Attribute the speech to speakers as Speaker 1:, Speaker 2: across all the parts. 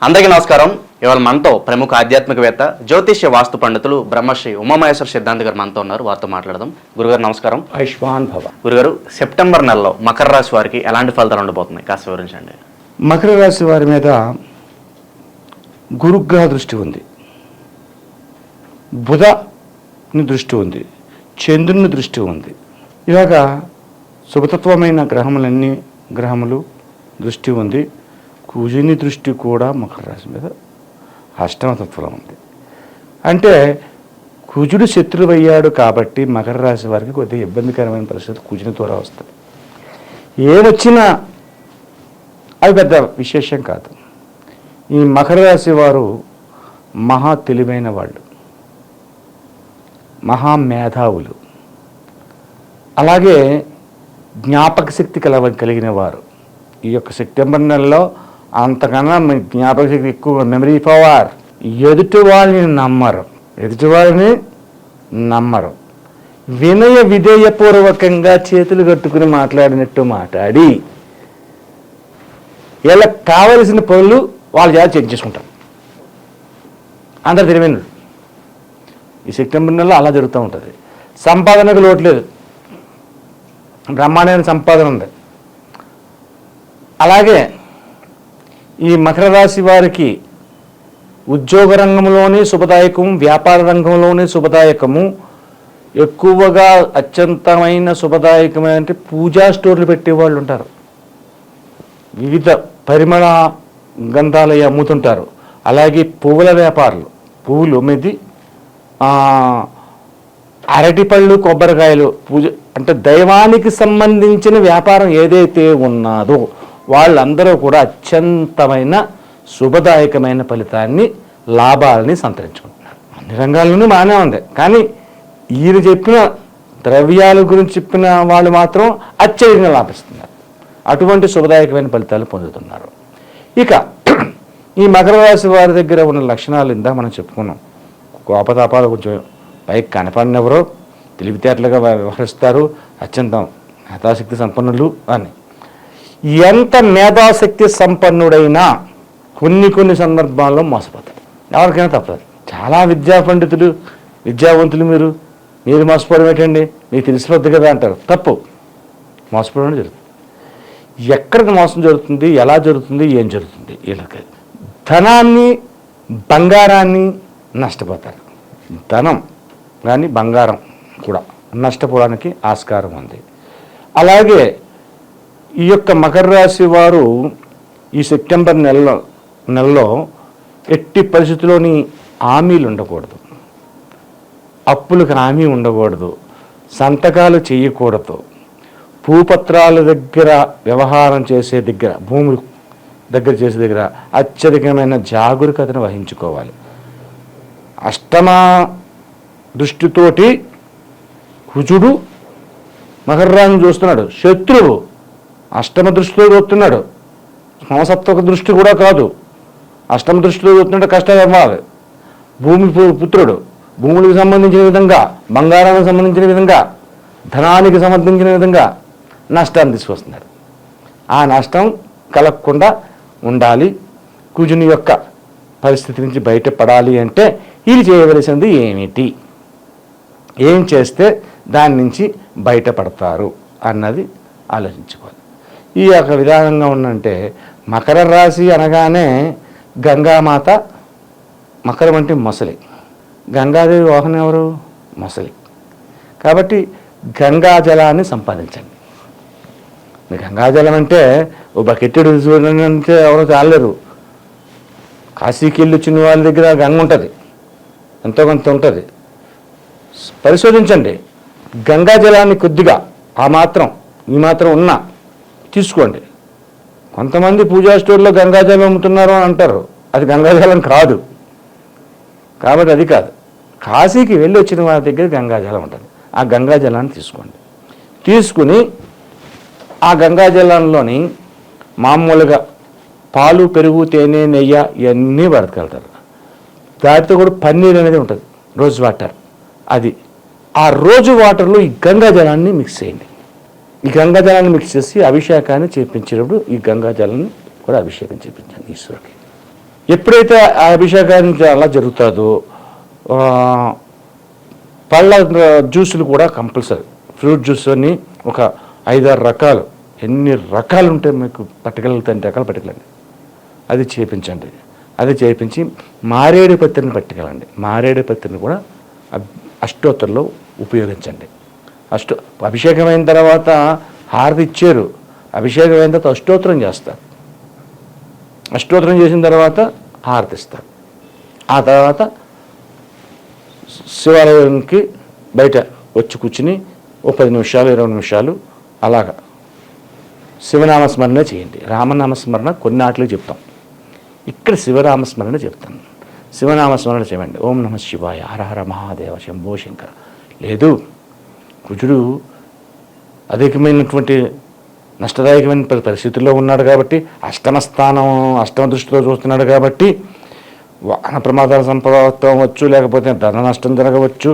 Speaker 1: అందరికీ నమస్కారం. ఇవాళ మనతో ప్రముఖ ఆధ్యాత్మికవేత్త జ్యోతిష్య వాస్తు పండితులు బ్రహ్మశ్రీ ఉమామహేశ్వర సిద్ధాంత్ గారు మనతో ఉన్నారు. వారితో మాట్లాడదాం. గురుగారు నమస్కారం.
Speaker 2: ఆయుష్మాన్ భవ.
Speaker 1: గురుగారు, సెప్టెంబర్ నెలలో మకర రాశి వారికి ఎలాంటి ఫలితాలు ఉండబోతున్నాయి కాస్త వివరించండి.
Speaker 2: మకర రాశి వారి మీద గురుగ్రహ దృష్టి ఉంది, బుధని దృష్టి ఉంది, చంద్రుని దృష్టి ఉంది. ఇలాగా శుభతత్వమైన గ్రహములు దృష్టి ఉంది. కుజుని దృష్టి కూడా మకర రాశి మీద అష్టమతత్వం ఉంది. అంటే కుజుడు శత్రువయ్యాడు కాబట్టి మకర రాశి వారికి కొద్దిగా ఇబ్బందికరమైన పరిస్థితి కుజుని ద్వారా వస్తుంది. ఏమొచ్చినా అది పెద్ద విశేషం కాదు. ఈ మకర రాశి వారు మహా తెలివైన వాళ్ళు, మహామేధావులు, అలాగే జ్ఞాపక శక్తి కలిగిన వారు. ఈ యొక్క సెప్టెంబర్ నెలలో అంతకన్నా జ్ఞాపక శక్తి ఎక్కువ, మెమరీ పవర్. ఎదుటి వారిని నమ్మరు. వినయ విధేయపూర్వకంగా చేతులు కట్టుకుని మాట్లాడినట్టు మాట్లాడి వీళ్ళకి కావలసిన పనులు వాళ్ళ చేత చేసుకుంటారు. అందరు తెలివైన ఈ సెప్టెంబర్ నెలలో అలా జరుగుతూ ఉంటుంది. సంపాదనకు లోట్లేదు, బ్రహ్మాండమైన సంపాదన ఉంది. అలాగే ఈ మకర రాశి వారికి ఉద్యోగ రంగంలోనే శుభదాయకము, వ్యాపార రంగంలోనే శుభదాయకము. ఎక్కువగా అత్యంతమైన శుభదాయకమైన అంటే పూజా స్టోర్లు పెట్టేవాళ్ళు ఉంటారు, వివిధ పరిమళ గంధాలు అమ్ముతుంటారు. అలాగే పువ్వుల వ్యాపారులు, పువ్వులు మీది అరటిపళ్ళు, కొబ్బరికాయలు, పూజ అంటే దైవానికి సంబంధించిన వ్యాపారం ఏదైతే ఉన్నదో వాళ్ళందరూ కూడా అత్యంతమైన శుభదాయకమైన ఫలితాన్ని, లాభాలని సంతరించుకుంటున్నారు. అన్ని రంగాల్లోనూ బాగానే ఉంది, కానీ ఈయన చెప్పిన ద్రవ్యాల గురించి చెప్పిన వాళ్ళు మాత్రం అత్యధికంగా లాభిస్తున్నారు. అటువంటి శుభదాయకమైన ఫలితాలు పొందుతున్నారు. ఇక ఈ మకర రాశి వారి దగ్గర ఉన్న లక్షణాలు ఇందా మనం చెప్పుకున్నాం. కోపతాపాలు కొంచెం పైకి కనపడినెవరో, తెలివితేటలుగా వ్యవహరిస్తారు, అత్యంత మేధాశక్తి సంపన్నులు అని. ఎంత మేధాశక్తి సంపన్నుడైనా కొన్ని సందర్భాల్లో మోసపోతారు. ఎవరికైనా తప్పదు. చాలా విద్యావంతులు మీరు మోసపోవడం ఏంటండి, మీకు తెలిసిపోద్ది కదా అంటారు. తప్పు. మోసపోవడం జరుగుతుంది. ఎక్కడికి మోసం జరుగుతుంది, ఎలా జరుగుతుంది, ఏం జరుగుతుంది? వీళ్ళకి ధనాన్ని, బంగారాన్ని నష్టపోతారు. ధనం కానీ బంగారం కూడా నష్టపోవడానికి ఆస్కారం ఉంది. అలాగే ఈ యొక్క మకర రాశి వారు ఈ సెప్టెంబర్ నెలలో ఎట్టి పరిస్థితుల్లోని హామీలు ఉండకూడదు, అప్పులకు హామీ ఉండకూడదు, సంతకాలు చేయకూడదు, భూపత్రాల దగ్గర వ్యవహారం చేసే దగ్గర, భూమి దగ్గర చేసే దగ్గర అత్యధికమైన జాగరూకతను వహించుకోవాలి. అష్టమ దృష్టితోటి కుజుడు మకర రాశిని చూస్తున్నాడు, శత్రువు అష్టమ దృష్టిలో చూస్తున్నాడు. సమసప్తక దృష్టి కూడా కాదు, అష్టమ దృష్టిలో చూస్తున్నాడు. కష్టం ఇవ్వాలి. భూమి పుత్రుడు, భూములకు సంబంధించిన విధంగా, బంగారానికి సంబంధించిన విధంగా, ధనానికి సంబంధించిన విధంగా నష్టాన్ని తీసుకొస్తున్నాడు. ఆ నష్టం కలగకుండా ఉండాలి. కుజుని యొక్క పరిస్థితి నుంచి బయటపడాలి అంటే ఇది చేయవలసింది ఏమిటి, ఏం చేస్తే దాని నుంచి బయటపడతారు అన్నది ఆలోచించుకోవాలి. ఈ యొక్క విధానంగా ఉన్నంటే మకర రాశి అనగానే గంగామాత, మకరం అంటే మొసలి, గంగాదేవి వాహనం ఎవరు? మొసలి. కాబట్టి గంగాజలాన్ని సంపాదించండి. గంగాజలం అంటే ఓ బకెట్టెడు చూడంటే ఎవరో చాలేరు. కాశీకి వెళ్ళి వచ్చిన వాళ్ళ దగ్గర గంగ ఉంటుంది, ఎంతో కొంత ఉంటుంది. పరిశోధించండి. గంగాజలాన్ని కొద్దిగా ఈ మాత్రం ఉన్నా తీసుకోండి. కొంతమంది పూజా స్టోర్లో గంగాజలం అమ్ముతున్నారు అని అంటారు, అది గంగాజలం కాదు. కాబట్టి అది కాదు. కాశీకి వెళ్ళి వచ్చిన వాళ్ళ దగ్గర గంగాజలం ఉంటుంది. ఆ గంగాజలాన్ని తీసుకోండి. తీసుకుని ఆ గంగాజలంలోని మామూలుగా పాలు, పెరుగు, తేనె, నెయ్యి ఇవన్నీ పడకెళ్తారు. దాటితో కూడా పన్నీర్ అనేది ఉంటుంది, రోజ్ వాటర్. అది ఆ రోజు వాటర్లో ఈ గంగాజలాన్ని మిక్స్ చేయండి. ఈ గంగాజలాన్ని మిక్స్ చేసి అభిషేకాన్ని చేయించినప్పుడు ఈ గంగాజలాన్ని కూడా అభిషేకం చేయించండి ఈశ్వరుడికి. ఎప్పుడైతే ఆ అభిషేకానికి అలా జరుగుతుందో పళ్ళ జ్యూసులు కూడా కంపల్సరీ. ఫ్రూట్ జ్యూస్ అని ఒక 5-6 రకాలు, ఎన్ని రకాలు ఉంటే మీకు పట్టుకెళ్ళి 10 రకాలు పట్టుకెళ్ళండి. అది చేయించండి. అది చేయించి మారేడు పత్రిని పట్టుకెళ్ళండి. మారేడు పత్రిని కూడా అష్టోత్తరంలో ఉపయోగించండి. అభిషేకం అయిన తర్వాత హారతి ఇచ్చారు, అభిషేకం అయిన తర్వాత అష్టోత్తరం చేస్తారు. అష్టోత్తరం చేసిన తర్వాత హారతిస్తారు. ఆ తర్వాత శివాలయానికి బయట వచ్చి కూర్చుని ఓ 10 నిమిషాలు 20 నిమిషాలు అలాగా శివనామస్మరణ చేయండి. రామనామస్మరణ కొన్ని ఆటలు చెప్తాం, ఇక్కడ శివనామస్మరణ చెప్తాను. శివనామస్మరణ చేయండి. ఓం నమః శివాయ, హర హర మహాదేవ, శంభో శంకర. లేదు, కుజుడు అధికమైనటువంటి నష్టదాయకమైన పరిస్థితుల్లో ఉన్నాడు కాబట్టి, అష్టమ దృష్టిలో చూస్తున్నాడు కాబట్టి వాహన ప్రమాదాల సంభవం అవ్వచ్చు, లేకపోతే ధన నష్టం జరగవచ్చు,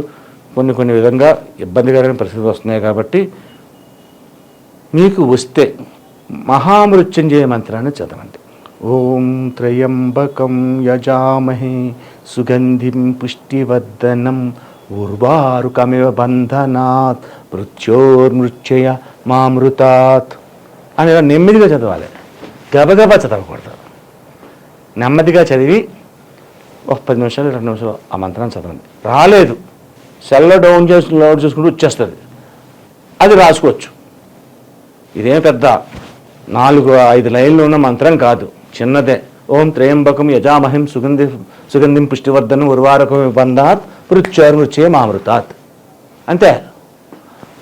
Speaker 2: కొన్ని విధంగా ఇబ్బందికరమైన పరిస్థితులు వస్తున్నాయి. కాబట్టి మీకు వస్తే మహామృత్యుంజయ మంత్రాన్ని చదవండి. ఓం త్రయంబకం యజామహే సుగంధిం పుష్టివర్ధనం ఉర్వారుకమివ బంధనాత్ మృత్యోర్మృత్యయ మామృతాత్ అని ఇలా నెమ్మదిగా చదవాలి, గబగబా చదవకూడదు. నెమ్మదిగా చదివి ఒక 10 నిమిషాలు 20 నిమిషాలు ఆ మంత్రాన్ని చదవండి. రాలేదు, సెల్లో లోడ్ చేసుకుంటూ వచ్చేస్తుంది, అది రాసుకోవచ్చు. ఇదేం పెద్ద 4-5 లైన్లు ఉన్న మంత్రం కాదు, చిన్నదే. ఓం త్రయంబకం యజామహిం సుగంధిం పుష్టివర్ధనం ఉర్వారకం బంధాత్ మృత్యోర్మృత్యయ మామృతాత్, అంతే.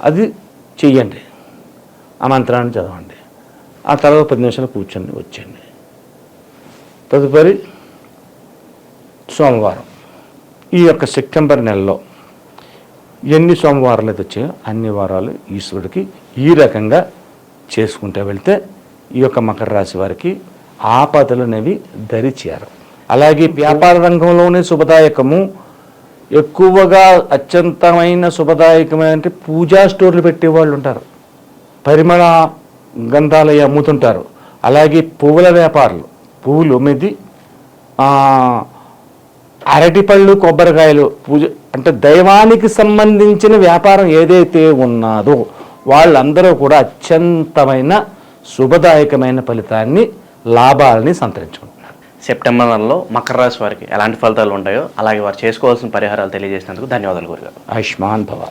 Speaker 2: అది చెయ్యండి, ఆ మంత్రాన్ని చదవండి. ఆ తర్వాత 10 నిమిషాలు కూర్చొని వచ్చేయండి. తదుపరి సోమవారం, ఈ యొక్క సెప్టెంబర్ నెలలో ఎన్ని సోమవారాలు అయితే వచ్చాయో అన్ని వారాలు ఈశ్వరుడికి ఈ రకంగా చేసుకుంటూ వెళ్తే ఈ యొక్క మకర రాశి వారికి ఆపదలు అనేవి దరిచేరు. అలాగే వ్యాపార రంగంలోనే శుభదాయకము, ఎక్కువగా అత్యంతమైన శుభదాయకమైన అంటే పూజా స్టోర్లు పెట్టేవాళ్ళు ఉంటారు, పరిమళ గంధాలు అమ్ముతుంటారు. అలాగే పువ్వుల వ్యాపారులు, పువ్వులు అమ్మేది, అరటిపళ్ళు, కొబ్బరికాయలు, పూజ అంటే దైవానికి సంబంధించిన వ్యాపారం ఏదైతే ఉన్నదో వాళ్ళందరూ కూడా అత్యంతమైన శుభదాయకమైన ఫలితాన్ని, లాభాలని సంతరించుకుంటున్నారు.
Speaker 1: సెప్టెంబర్ నెలలో మకర రాశి వారికి ఎలాంటి ఫలితాలు ఉంటాయో, అలాగే వారు చేసుకోవాల్సిన పరిహారాలు తెలియజేసినందుకు ధన్యవాదాలు గురుగారు.
Speaker 2: ఆయుష్మాన్ భవ.